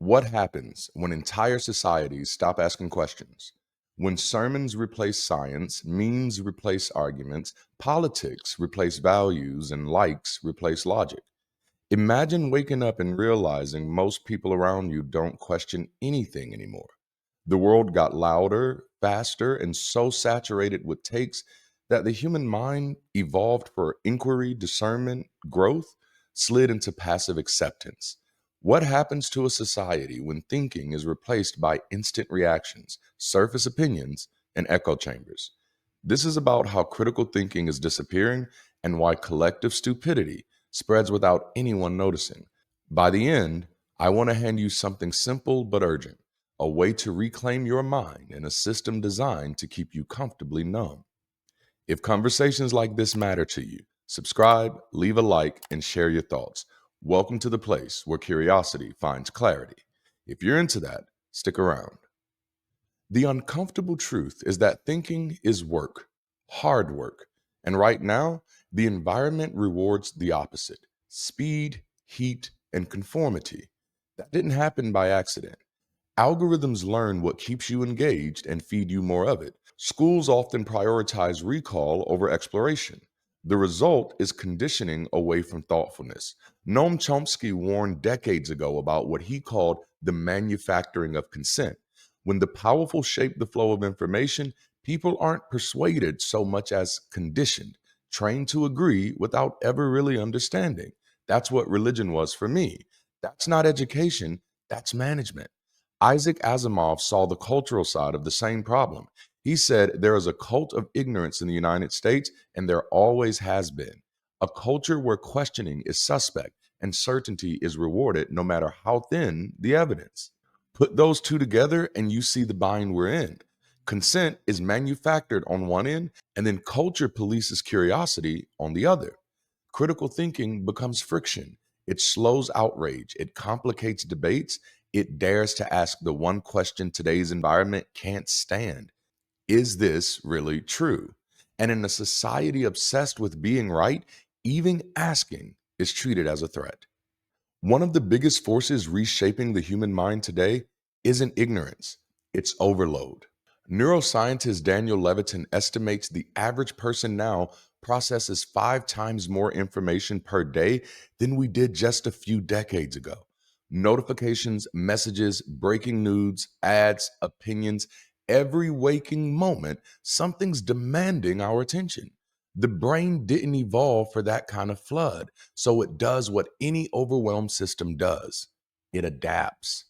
What happens when entire societies stop asking questions? When sermons replace science, memes replace arguments, politics replace values, and likes replace logic. Imagine waking up and realizing most people around you don't question anything anymore. The world got louder, faster, and so saturated with takes that the human mind evolved for inquiry, discernment, growth, slid into passive acceptance. What happens to a society when thinking is replaced by instant reactions, surface opinions, and echo chambers? This is about how critical thinking is disappearing and why collective stupidity spreads without anyone noticing. By the end, I want to hand you something simple but urgent, a way to reclaim your mind in a system designed to keep you comfortably numb. If conversations like this matter to you, subscribe, leave a like, and share your thoughts. Welcome to the place where curiosity finds clarity. If you're into that, stick around. The uncomfortable truth is that thinking is work, hard work. And right now, the environment rewards the opposite: speed, heat, and conformity. That didn't happen by accident. Algorithms learn what keeps you engaged and feed you more of it. Schools often prioritize recall over exploration. The result is conditioning away from thoughtfulness. Noam Chomsky warned decades ago about what he called the manufacturing of consent. When the powerful shape the flow of information, people aren't persuaded so much as conditioned, trained to agree without ever really understanding. That's what religion was for me. That's not education, that's management. Isaac Asimov saw the cultural side of the same problem. He said there is a cult of ignorance in the United States, and there always has been. A culture where questioning is suspect and certainty is rewarded no matter how thin the evidence. Put those two together, and you see the bind we're in. Consent is manufactured on one end, and then culture polices curiosity on the other. Critical thinking becomes friction. It slows outrage, it complicates debates, it dares to ask the one question today's environment can't stand: is this really true? And in a society obsessed with being right, even asking is treated as a threat. One of the biggest forces reshaping the human mind today isn't ignorance, it's overload. Neuroscientist Daniel Levitin estimates the average person now processes 5 times more information per day than we did just a few decades ago. Notifications, messages, breaking news, ads, opinions, every waking moment, something's demanding our attention. The brain didn't evolve for that kind of flood, so it does what any overwhelmed system does: it adapts.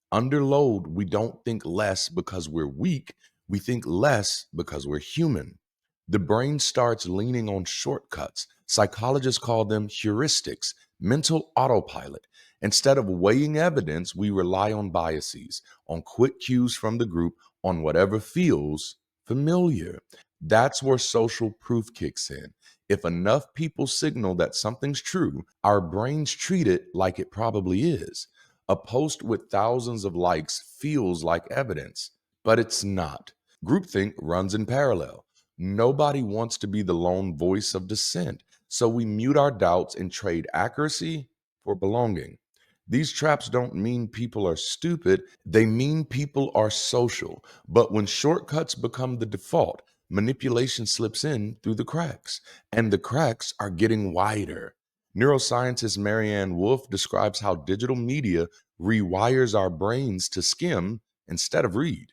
Under load, we don't think less because we're weak, we think less because we're human. The brain starts leaning on shortcuts. Psychologists call them heuristics, mental autopilot. Instead of weighing evidence, we rely on biases, on quick cues from the group, on whatever feels familiar. That's where social proof kicks in. If enough people signal that something's true, our brains treat it like it probably is. A post with thousands of likes feels like evidence, but it's not. Groupthink runs in parallel. Nobody wants to be the lone voice of dissent, so we mute our doubts and trade accuracy for belonging. These traps don't mean people are stupid, they mean people are social. But when shortcuts become the default, manipulation slips in through the cracks, and the cracks are getting wider. Neuroscientist Marianne Wolf describes how digital media rewires our brains to skim instead of read.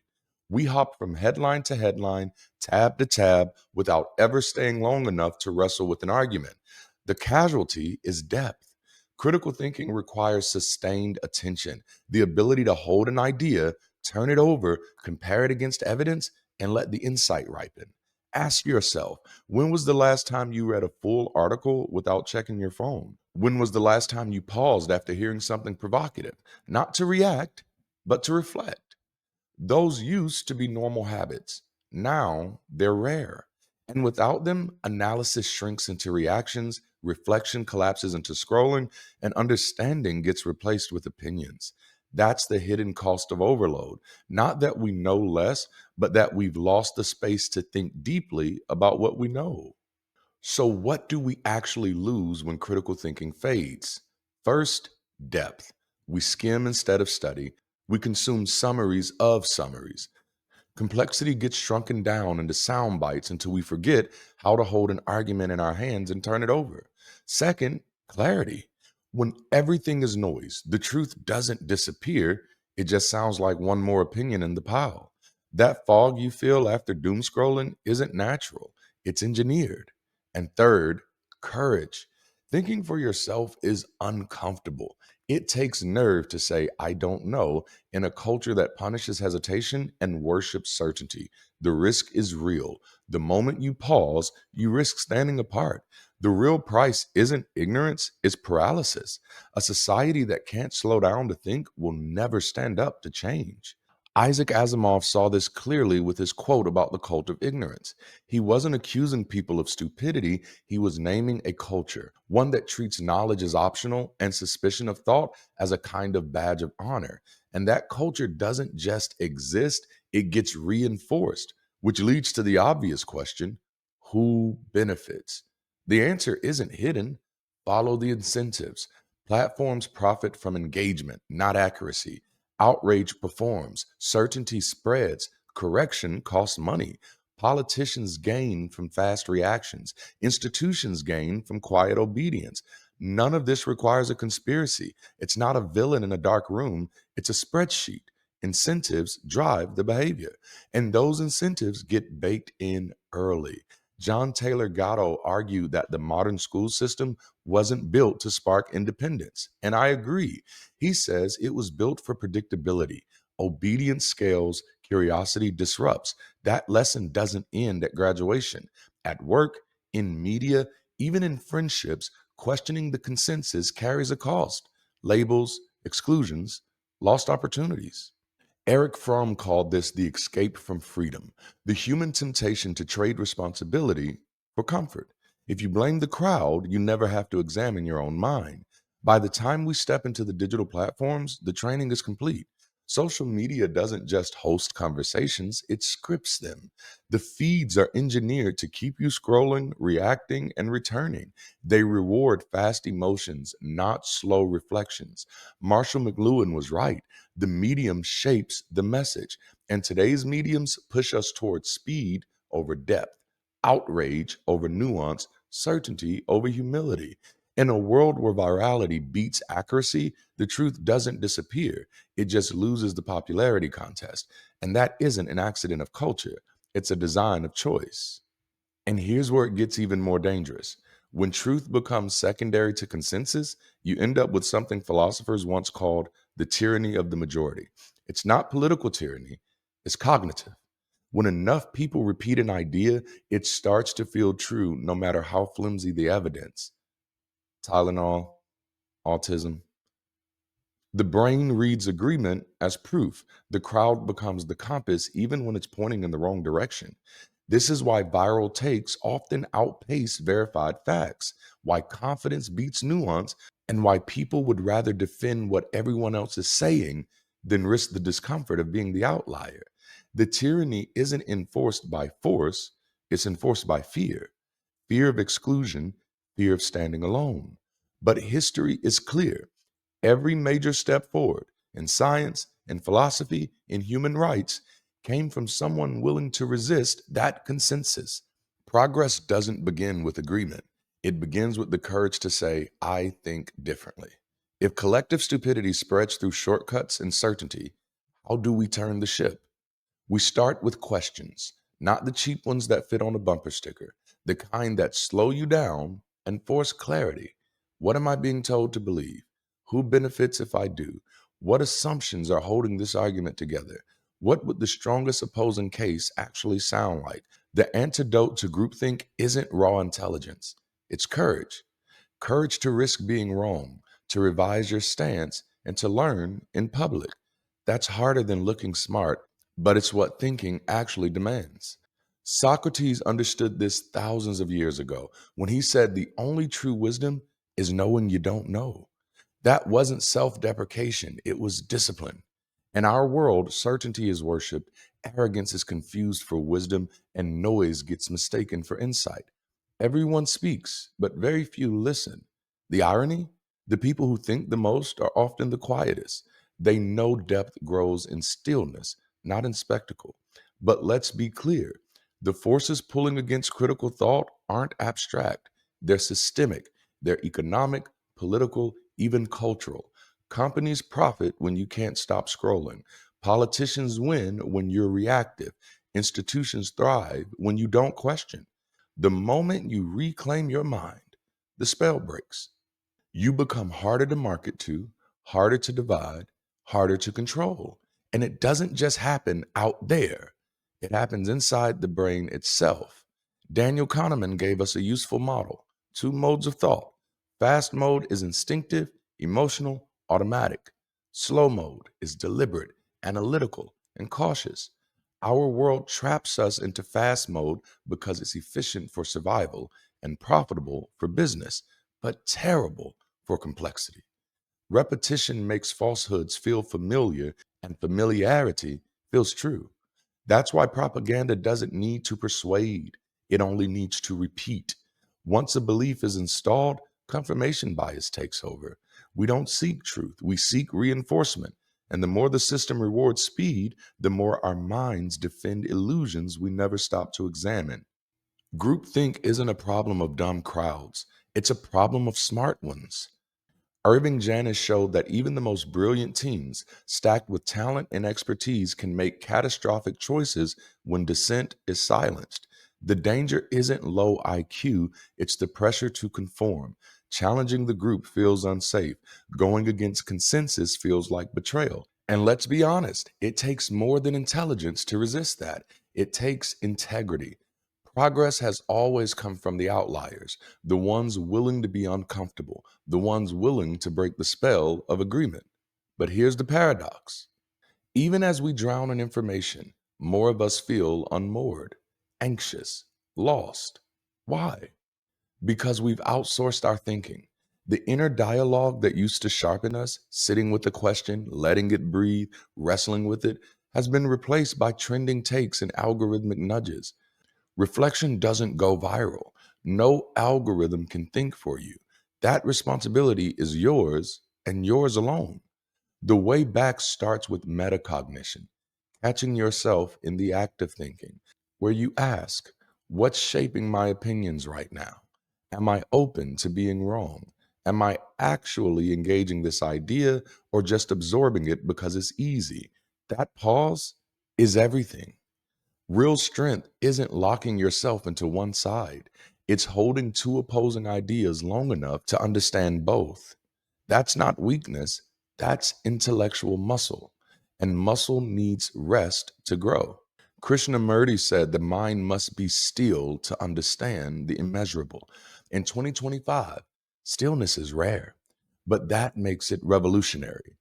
We hop from headline to headline, tab to tab, without ever staying long enough to wrestle with an argument. The casualty is depth. Critical thinking requires sustained attention, the ability to hold an idea, turn it over, compare it against evidence, and let the insight ripen. Ask yourself, when was the last time you read a full article without checking your phone? When was the last time you paused after hearing something provocative? Not to react, but to reflect. Those used to be normal habits. Now they're rare. And without them, analysis shrinks into reactions, reflection collapses into scrolling, and understanding gets replaced with opinions. That's the hidden cost of overload. Not that we know less, but that we've lost the space to think deeply about what we know. So, what do we actually lose when critical thinking fades? First, depth. We skim instead of study. We consume summaries of summaries. Complexity gets shrunken down into sound bites until we forget how to hold an argument in our hands and turn it over. Second, clarity. When everything is noise, the truth doesn't disappear, it just sounds like one more opinion in the pile. That fog you feel after doom scrolling isn't natural, it's engineered. And third, courage. Thinking for yourself is uncomfortable. It takes nerve to say, I don't know, in a culture that punishes hesitation and worships certainty. The risk is real. The moment you pause, you risk standing apart. The real price isn't ignorance, it's paralysis. A society that can't slow down to think will never stand up to change. Isaac Asimov saw this clearly with his quote about the cult of ignorance. He wasn't accusing people of stupidity, he was naming a culture, one that treats knowledge as optional and suspicion of thought as a kind of badge of honor. And that culture doesn't just exist, it gets reinforced, which leads to the obvious question: who benefits? The answer isn't hidden. Follow the incentives. Platforms profit from engagement, not accuracy. Outrage performs, certainty spreads, correction costs money. Politicians gain from fast reactions, institutions gain from quiet obedience. None of this requires a conspiracy. It's not a villain in a dark room, it's a spreadsheet. Incentives drive the behavior, and those incentives get baked in early. John Taylor Gatto argued that the modern school system wasn't built to spark independence, and I agree. He says it was built for predictability. Obedience scales, curiosity disrupts. That lesson doesn't end at graduation. At work, in media, even in friendships, questioning the consensus carries a cost: labels, exclusions, lost opportunities. Eric Fromm called this the escape from freedom, the human temptation to trade responsibility for comfort. If you blame the crowd, you never have to examine your own mind. By the time we step into the digital platforms, the training is complete. Social media doesn't just host conversations, it scripts them. The feeds are engineered to keep you scrolling, reacting, and returning. They reward fast emotions, not slow reflections. Marshall McLuhan was right. The medium shapes the message, and today's mediums push us towards speed over depth, outrage over nuance, certainty over humility. In a world where virality beats accuracy, the truth doesn't disappear, it just loses the popularity contest. And that isn't an accident of culture, it's a design of choice. And here's where it gets even more dangerous. When truth becomes secondary to consensus, you end up with something philosophers once called the tyranny of the majority. It's not political tyranny, it's cognitive. When enough people repeat an idea, it starts to feel true no matter how flimsy the evidence. Tylenol, autism. The brain reads agreement as proof. The crowd becomes the compass even when it's pointing in the wrong direction. This is why viral takes often outpace verified facts, why confidence beats nuance, and why people would rather defend what everyone else is saying than risk the discomfort of being the outlier. The tyranny isn't enforced by force, it's enforced by fear: fear of exclusion, fear of standing alone. But history is clear. Every major step forward in science, in philosophy, in human rights came from someone willing to resist that consensus. Progress doesn't begin with agreement, it begins with the courage to say, I think differently. If collective stupidity spreads through shortcuts and certainty, how do we turn the ship? We start with questions, not the cheap ones that fit on a bumper sticker, the kind that slow you down and force clarity. What am I being told to believe? Who benefits if I do? What assumptions are holding this argument together? What would the strongest opposing case actually sound like? The antidote to groupthink isn't raw intelligence, it's courage. Courage to risk being wrong, to revise your stance, and to learn in public. That's harder than looking smart, but it's what thinking actually demands. Socrates understood this thousands of years ago when he said the only true wisdom is knowing you don't know. That wasn't self deprecation, it was discipline. In our world, certainty is worshiped, arrogance is confused for wisdom, and noise gets mistaken for insight. Everyone speaks, but very few listen. The irony? The people who think the most are often the quietest. They know depth grows in stillness, not in spectacle. But let's be clear, the forces pulling against critical thought aren't abstract, they're systemic, they're economic, political, even cultural. Companies profit when you can't stop scrolling. Politicians win when you're reactive. Institutions thrive when you don't question. The moment you reclaim your mind, the spell breaks. You become harder to market to, harder to divide, harder to control. And it doesn't just happen out there, it happens inside the brain itself. Daniel Kahneman gave us a useful model: two modes of thought. Fast mode is instinctive, emotional, automatic. Slow mode is deliberate, analytical, and cautious. Our world traps us into fast mode because it's efficient for survival and profitable for business, but terrible for complexity. Repetition makes falsehoods feel familiar, and familiarity feels true. That's why propaganda doesn't need to persuade, it only needs to repeat. Once a belief is installed, confirmation bias takes over. We don't seek truth, we seek reinforcement. And the more the system rewards speed, the more our minds defend illusions we never stop to examine. Groupthink isn't a problem of dumb crowds, it's a problem of smart ones. Irving Janis showed that even the most brilliant teams, stacked with talent and expertise, can make catastrophic choices when dissent is silenced. The danger isn't low IQ, it's the pressure to conform. Challenging the group feels unsafe. Going against consensus feels like betrayal. And let's be honest, it takes more than intelligence to resist that. It takes integrity. Progress has always come from the outliers, the ones willing to be uncomfortable, the ones willing to break the spell of agreement. But here's the paradox: even as we drown in information, more of us feel unmoored, anxious, lost. Why? Because we've outsourced our thinking. The inner dialogue that used to sharpen us, sitting with the question, letting it breathe, wrestling with it, has been replaced by trending takes and algorithmic nudges. Reflection doesn't go viral. No algorithm can think for you. That responsibility is yours and yours alone. The way back starts with metacognition, catching yourself in the act of thinking, where you ask, what's shaping my opinions right now? Am I open to being wrong? Am I actually engaging this idea or just absorbing it because it's easy? That pause is everything. Real strength isn't locking yourself into one side, it's holding two opposing ideas long enough to understand both. That's not weakness, that's intellectual muscle. And muscle needs rest to grow. Krishnamurti said the mind must be still to understand the immeasurable. In 2025, stillness is rare, but that makes it revolutionary.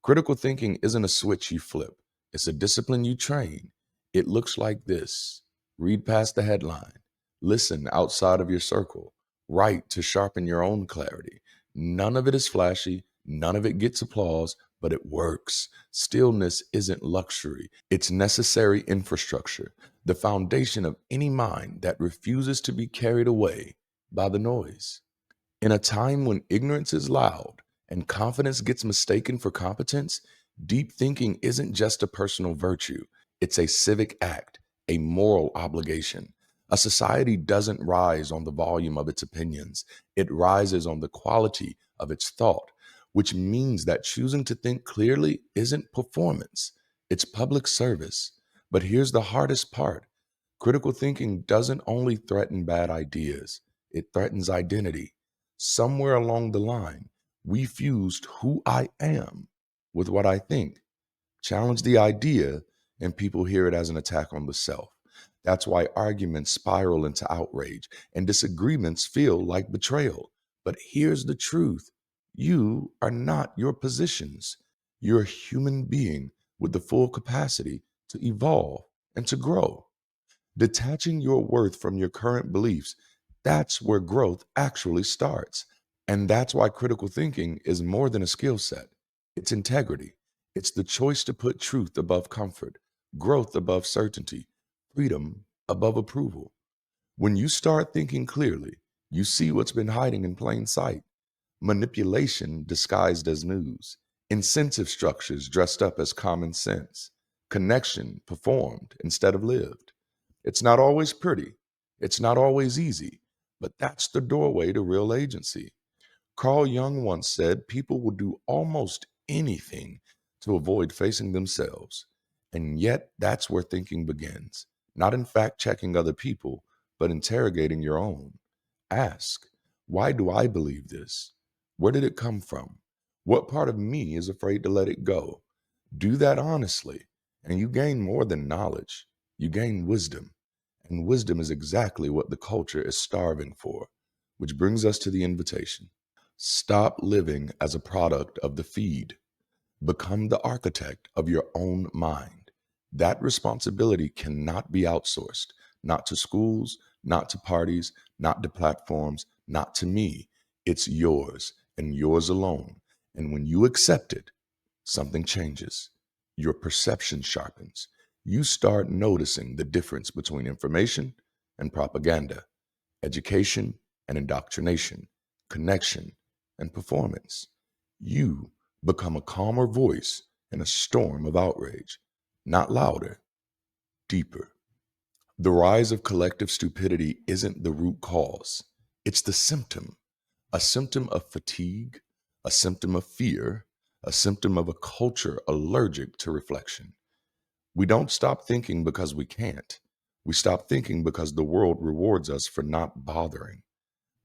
Critical thinking isn't a switch you flip, it's a discipline you train. It looks like this: read past the headline, listen outside of your circle, write to sharpen your own clarity. None of it is flashy, none of it gets applause, but it works. Stillness isn't luxury, it's necessary infrastructure, the foundation of any mind that refuses to be carried away by the noise. In a time when ignorance is loud and confidence gets mistaken for competence, deep thinking isn't just a personal virtue, it's a civic act, a moral obligation. A society doesn't rise on the volume of its opinions, it rises on the quality of its thought, which means that choosing to think clearly isn't performance, it's public service. But here's the hardest part: critical thinking doesn't only threaten bad ideas, it threatens identity. Somewhere along the line, we fused who I am with what I think. Challenge the idea, and people hear it as an attack on the self. That's why arguments spiral into outrage and disagreements feel like betrayal. But here's the truth: you are not your positions. You're a human being with the full capacity to evolve and to grow. Detaching your worth from your current beliefs, that's where growth actually starts. And that's why critical thinking is more than a skill set. It's integrity. It's the choice to put truth above comfort, growth above certainty, freedom above approval. When you start thinking clearly, you see what's been hiding in plain sight. manipulation disguised as news, incentive structures dressed up as common sense, connection performed instead of lived. It's not always pretty, it's not always easy, but that's the doorway to real agency. Carl Jung once said people will do almost anything to avoid facing themselves. And yet, that's where thinking begins, not in fact checking other people, but interrogating your own. Ask, why do I believe this? Where did it come from? What part of me is afraid to let it go? Do that honestly, and you gain more than knowledge. You gain wisdom. And wisdom is exactly what the culture is starving for, which brings us to the invitation. Stop living as a product of the feed. Become the architect of your own mind. That responsibility cannot be outsourced, not to schools, not to parties, not to platforms, not to me. It's yours and yours alone. And when you accept it, something changes. Your perception sharpens. You start noticing the difference between information and propaganda, education and indoctrination, connection and performance. You become a calmer voice in a storm of outrage, not louder, deeper. The rise of collective stupidity isn't the root cause, it's the symptom, a symptom of fatigue, a symptom of fear, a symptom of a culture allergic to reflection. We don't stop thinking because we can't. We stop thinking because the world rewards us for not bothering.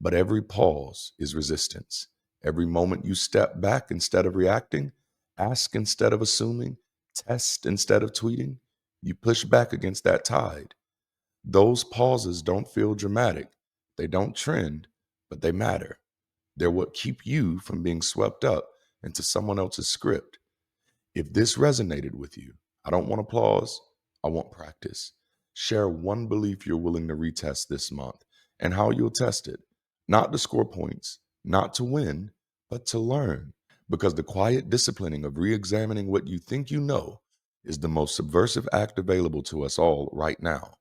But every pause is resistance. Every moment you step back instead of reacting, ask instead of assuming, test instead of tweeting, you push back against that tide. Those pauses don't feel dramatic. They don't trend, but they matter. They're what keep you from being swept up into someone else's script. If this resonated with you, I don't want applause, I want practice. Share one belief you're willing to retest this month and how you'll test it. Not to score points, not to win, but to learn. Because the quiet disciplining of re examining what you think you know is the most subversive act available to us all right now.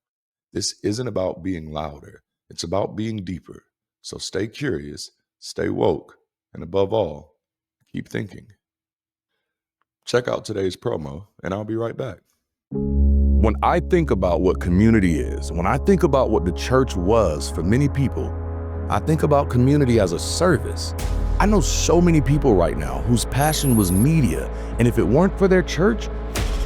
This isn't about being louder, it's about being deeper. So stay curious, stay woke, and above all, keep thinking. Check out today's promo, and I'll be right back. When I think about what community is, when I think about what the church was for many people, I think about community as a service. I know so many people right now whose passion was media, and if it weren't for their church,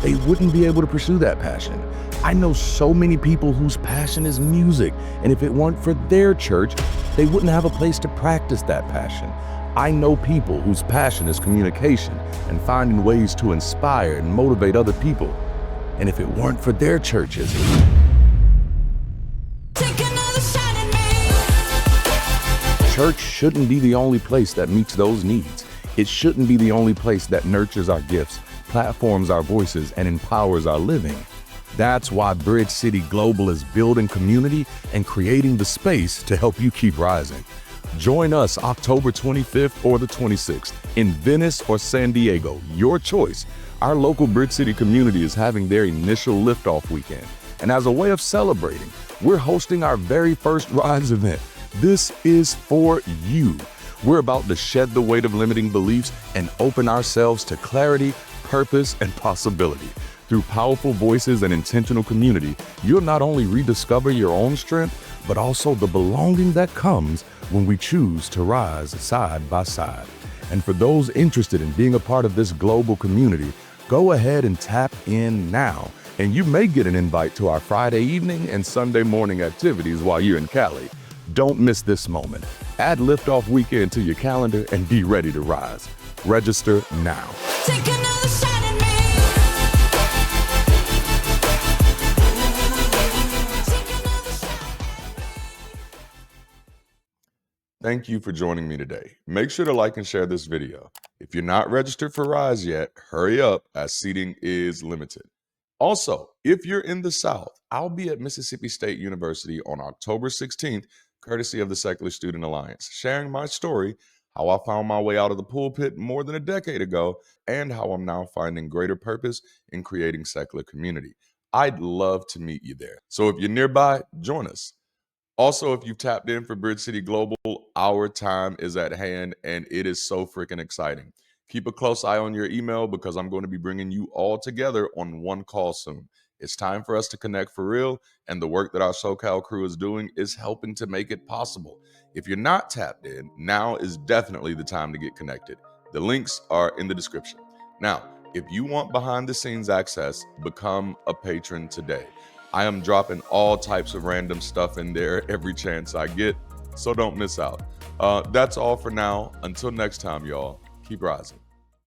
they wouldn't be able to pursue that passion. I know so many people whose passion is music, and if it weren't for their church, they wouldn't have a place to practice that passion. I know people whose passion is communication and finding ways to inspire and motivate other people. And if it weren't for their churches, church shouldn't be the only place that meets those needs. It shouldn't be the only place that nurtures our gifts, platforms our voices, and empowers our living. That's why Bridge City Global is building community and creating the space to help you keep rising. Join us October 25th or the 26th in Venice or San Diego, your choice. Our local Bridge City community is having their initial liftoff weekend. And as a way of celebrating, we're hosting our very first Rise event. This is for you. We're about to shed the weight of limiting beliefs and open ourselves to clarity, purpose, and possibility. Through powerful voices and intentional community, you'll not only rediscover your own strength, but also the belonging that comes when we choose to rise side by side. And for those interested in being a part of this global community, go ahead and tap in now, and you may get an invite to our Friday evening and Sunday morning activities while you're in Cali. Don't miss this moment. Add Liftoff Weekend to your calendar and be ready to rise. Register now. Take another shot at me. Thank you for joining me today. Make sure to like and share this video. If you're not registered for Rise yet, hurry up as seating is limited. Also, if you're in the South, I'll be at Mississippi State University on October 16th, courtesy of the Secular Student Alliance, sharing my story, how I found my way out of the pulpit more than a decade ago, and how I'm now finding greater purpose in creating secular community. I'd love to meet you there. So if you're nearby, join us. Also, if you've tapped in for Bridge City Global, our time is at hand and it is so freaking exciting. Keep a close eye on your email because I'm going to be bringing you all together on one call soon. It's time for us to connect for real, and the work that our SoCal crew is doing is helping to make it possible. If you're not tapped in, now is definitely the time to get connected. The links are in the description. Now, if you want behind the scenes access, become a patron today. I am dropping all types of random stuff in there every chance I get, so don't miss out. That's all for now. Until next time, y'all, keep rising.